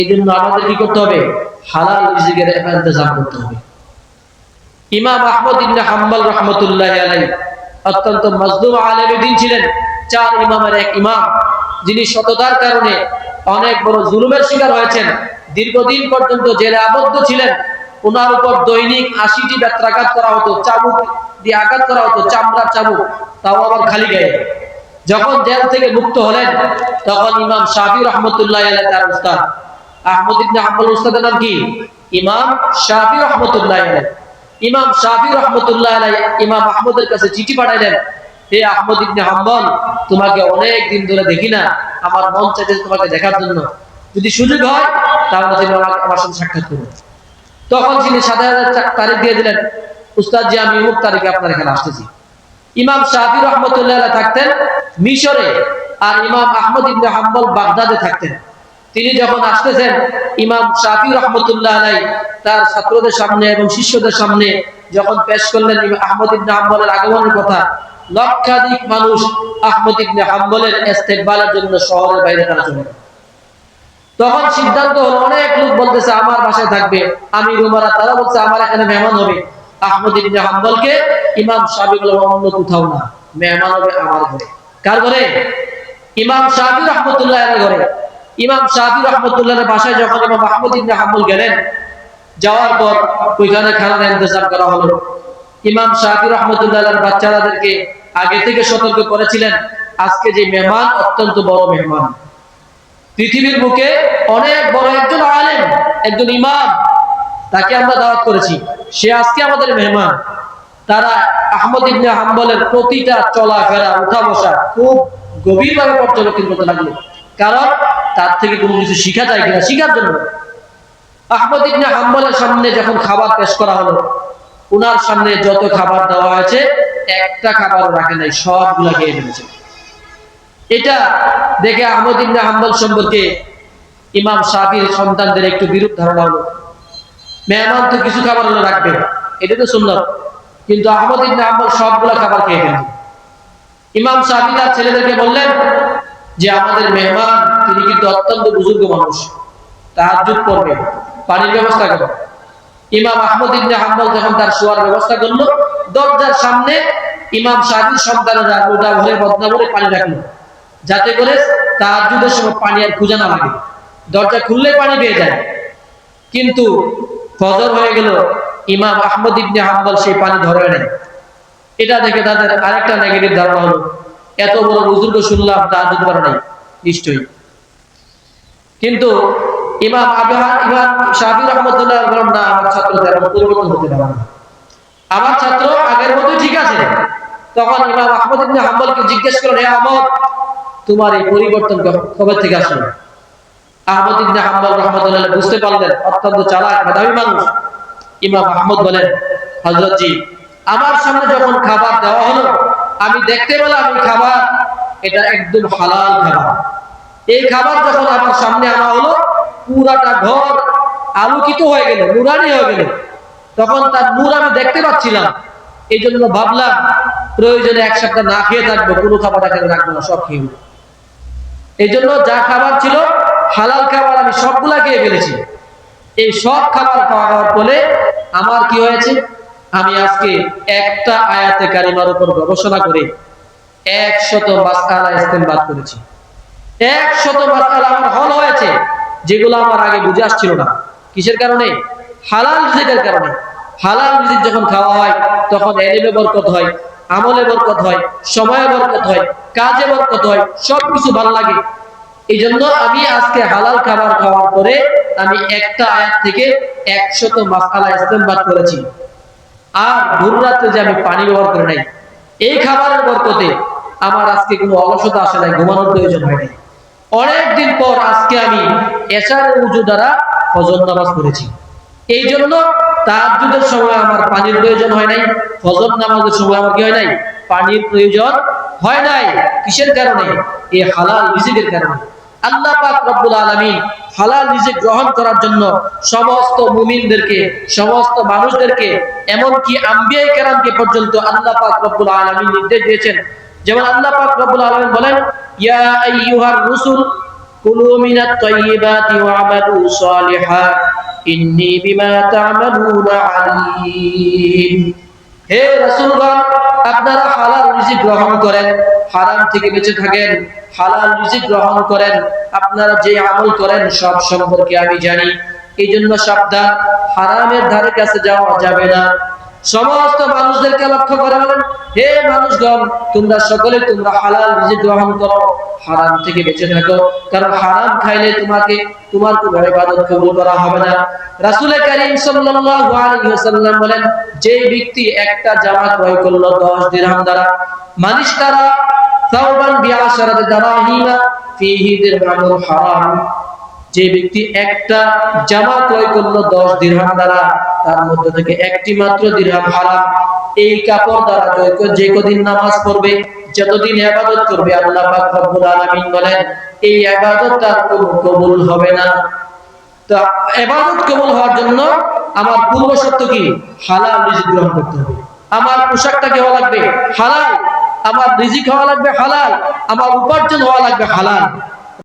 এই জন্য আমাদের কি করতে হবে? হালাল রিজিকের ইন্তজাম করতে হবে। ইমাম আহমদ ইবনে হাম্বল রাহমাতুল্লাহি আলাইহি অত্যন্ত মাজলুম আলেম দ্বীন ছিলেন। চার ইমামের এক ইমাম, যিনি সততার কারণে অনেক বড় জুলুমের শিকার হয়েছেন, দীর্ঘদিন পর্যন্ত জেলে আবদ্ধ ছিলেন। ওনার উপর দৈনিক ৮০টি বেত্রাঘাত করা হতো, চাবুক দিয়ে আঘাত করা হতো, চামড়ার চাবুক, তাও আবার খালি গায়ে। যখন জেল থেকে মুক্ত হলেন তখন ইমাম শাফি রহমতুল্লাহ আলাইহি তার উস্তাদ আহমদ ইবনে হাম্বল, উস্তাদের নাম কি? ইমাম শাফি রহমতুল্লাহ আলাইহি। ইমাম শাফি রহমতুল্লাহ আলাইহি ইমাম আহমদের কাছে চিঠি পাঠাইলেন, হে আহমদ ইবনে হাম্বল, তোমাকে অনেক দিন ধরে দেখি না, আমার মন চাইছে তোমাকে দেখার জন্য, যদি সুযোগ হয় তাহলে তুমি আমার সাথে সাক্ষাৎ করো। তখন তিনি সাথে তারিখ দিয়ে দিলেন, উস্তাদ জি, আমি অমুক তারিখে আপনার এখানে আসতেছি। ইমাম শাফি রহমতুল্লাহ আলাইহি থাকতেন মিশরে, আর ইমাম আহমদ ইবনে হাম্বল বাগদাদে থাকতেন। তিনি যখন আসতেছেন, ইমাম শাফি রহমতুল্লাহ আলাইহি তার ছাত্রদের সামনে এবং শিষ্যদের সামনে যখন পেশ করলেন আহমদ ইবনে হাম্বলের আগমনের কথা, লক্ষাধিক মানুষ আহমদ ইবনে হাম্বলের ইস্তেকবালের জন্য শহরের বাইরে তারা চলে গেল। তখন সিদ্ধান্ত হলো, অনেক লোক বলতেছে আমার বাসায় থাকবে, আমি রুমারা, তারা বলছে আমার এখানে মেহমান হবে। আহমদ ইবনে হাম্বলকে ইমাম শাফি বলে, অন্য কোথাও না, মেহমান হবে আমার ঘরে। কার ঘরে? ইমাম শাফি রহমতুল্লাহ আলাইহির ঘরে। ইমাম শাফি রহমতুল্লাহর বাসায় যখন ইমাম আহমদ ইবনে হাম্বল গেলেন, যাওয়ার পর ওইখানে খানার ইন্তজাম করা হলো। ইমাম শাফি রহমতুল্লাহ আলাইহির বাচ্চাদেরকে আগে থেকে সতর্ক করেছিলেন, আজকে যে মেহমান অত্যন্ত বড় মেহমান, পৃথিবীর বুকে অনেক বড় একজন আলেম, একজন ইমাম, তাকে আমরা দাওয়াত করেছি, সে আজকে আমাদের মেহমান। তারা আহমদ ইবনে হাম্বলের প্রতিটা চলাফেরা, উঠা বসা খুব গভীরভাবে পর্যবেক্ষণ করতে লাগলো, কারণ তার থেকে কোনো কিছু শিখা যায় কিনা শিখার জন্য। আহমদ ইবনে হাম্বলের সামনে যখন খাবার পেশ করা হলো, উনার সামনে যত খাবার দেওয়া হয়েছে একটা খাবারও রাখে নাই, সবগুলা খেয়ে ফেলেছে। এটা দেখে আহমদ ইবনে হাম্বল সম্পর্কে ইমাম শাফির সন্তানদের একটু বিরূপ ধারণা হলো। মেহমান তো কিছু খাবার হলো রাখবে, এটা তো সুন্নাত, কিন্তু আহমদ ইবনে হাম্বল সবগুলা খাবার খেয়ে ফেলেছে। ইমাম শাফি তার ছেলেদেরকে বললেন যে আমাদের মেহমান, তিনি কিন্তু অত্যন্ত বুজুর্গ মানুষ, তাহাজ্জুদ পড়বে, পানির ব্যবস্থা করো। ইমাম আহমদ ইবনে হাম্বল যখন তার শোয়ার ব্যবস্থা করলো, দরজার সামনে ইমাম শাফির সন্তানেরা ওটা ভরে বদনা ভরে পানি রাখলো, যাতে করে তাহাজ্জুদের সময় পানি আর খুঁজে না লাগে, দরজা খুললে পানি পেয়ে যায়। কিন্তু ফজর হয়ে গেল, ইমাম আহমদ ইবনে হাম্বল সেই পানি ধরে নেয়। এটা দেখে তাদের আরেকটা নেগেটিভ ধারণা হলো, এত বড় বুজুর্গ শুনলাম তাহাজ্জুদ করে নাই নিশ্চয়ই। কিন্তু ইমাম শাফি রহমতুল্লাহ বলেন, না, আমার ছাত্র তেমন পরিবর্তন হতে পারে না, আমার ছাত্র আগের মতোই ঠিক আছে। তখন ইমাম আহমদ ইবনে হাম্বলকে জিজ্ঞেস করলেন, হে আহমদ, তোমার এই পরিবর্তন কবে থেকে আসলো? আহমদ ইবনে হাম্বল রহমতুল্লাহ বুঝতে পারলেন অত্যন্ত চালাক মেধাবী মানুষ। ইমাম আহমদ বলেন, হযরত জি, আমার সামনে যখন খাবার দেওয়া হলো, আমি দেখতে পেলাম এই খাবার এটা একদম হালাল খাবার। এই খাবার যখন আমার সামনে আনা হলো, পুরাটা ঘর আলোকিত হয়ে গেল, নুরানি হয়ে গেল। তখন তার নূর আমি দেখতে পাচ্ছিলাম, এই জন্য ভাবলাম প্রয়োজনে এক সপ্তাহ না খেয়ে থাকবো, কোনো খাবার এখানে রাখবো না, সব খেয়ে। এই জন্য যা খাবার ছিল হালাল খাবার আমি সবগুলা খেয়ে ফেলেছি। এই সব খাবার খাওয়ার ফলে আমার কি হয়েছে, আমি আজকে একটা আয়াতে কারিমার উপর গবেষণা করে 100 মাসআলা ইস্তেমবাদ করেছি। 100 মাসআলা আমার হল হয়েছে, যেগুলো আমার আগে বুঝে আসছিল না। কিসের কারণে? হালাল রিজিকের কারণে। হালাল রিজিক যখন খাওয়া হয় তখন ইলমে বরকত হয়, আমলে বরকত হয়, সময়ে বরকত হয়, কাজে বরকত হয়, সবকিছু ভালো লাগে। এই জন্য আমি আজকে হালাল খাবার খাওয়ার পরে আমি একটা আয়াত থেকে 100 মাসআলা ইস্তেমবাদ করেছি। আর ভোর রাতে যে আমি পানি ব্যবহার করে নাই, এই খাবারের বরকতে আমার আজকে কোনো অলসতা আসে নাই, ঘুমানোর প্রয়োজন হয় নাই। অনেকদিন পর আজকে আমি এশারের ওযু দ্বারা ফজর নামাজ পড়েছি। এই জন্য তাহাজ্জুদের সময় আমার পানির প্রয়োজন হয় নাই, ফজর নামাজের সময় আমার কি হয় নাই, পানির প্রয়োজন হয় নাই। কিসের কারণে? এই হালাল রিজিকের কারণে। আল্লাহ পাক রব্বুল আলামিন হালাল রিজিক গ্রহণ করার জন্য সমস্ত মুমিনদেরকে, সমস্ত মানুষদেরকে, এমনকি আম্বিয়া কেরামকে পর্যন্ত আল্লাহ পাক রব্বুল আলামিন নির্দেশ দিয়েছেন। যেমন আল্লাহ পাক রব্বুল আলামিন বলেন, ইয়া আইয়ুহার রুসুল কুলু মিনাত তাইয়্যিবাতি ওয়া'মালু সালিহা ইন্নী বিমা তা'মালুনা আলীম। হে রাসূলগণ, আপনারা হালাল রিজিক গ্রহণ করেন, হারাম থেকে বেঁচে থাকেন, হালাল রিজিক গ্রহণ করেন। আপনারা যে আমল করেন সব সম্পর্কে আমি জানি, এই জন্য সাবধান, হারামের ধারে কাছে যাওয়া যাবে না। সমস্ত মানুষদেরকে লক্ষ্য করে বলেন, হে মানুষগণ, তোমরা সকলে তোমরা হালাল রিজিক গ্রহণ করো, হারাম থেকে বেঁচে থাকো, কারণ হারাম খাইলে তোমার কোনো ইবাদত কবুল করা হবে না। রাসূল কারীম সাল্লাল্লাহু আলাইহি ওয়াসাল্লাম বলেন, যে ব্যক্তি একটা জামা ক্রয় করলো 10 দিরহাম দ্বারা, মানিশতারা সাওবান বিআশারাতি দারাহিমা ফীহি দিরহামুন হারাম, যে ব্যক্তি একটা জামা ক্রয় করলো 10 দিরহাম দ্বারা, তার মধ্যে থেকে একটি মাত্র দিরহাম হারাম। এই কাপড় দ্বারা যে কদিন নামাজ পড়বে, যতদিন ইবাদত করবে, আল্লাহ পাক রব্বুল আলামিন বলেন এই ইবাদত তার কোনো কবুল হবে না। তো ইবাদত কবুল হওয়ার জন্য আমার পূর্ব শর্ত কি? হালাল রিজিক গ্রহণ করতে হবে। আমার পোশাকটা কি হওয়া লাগবে? হালাল। আমার রিজিক হওয়া লাগবে হালাল। আমার উপার্জন হওয়া লাগবে হালাল।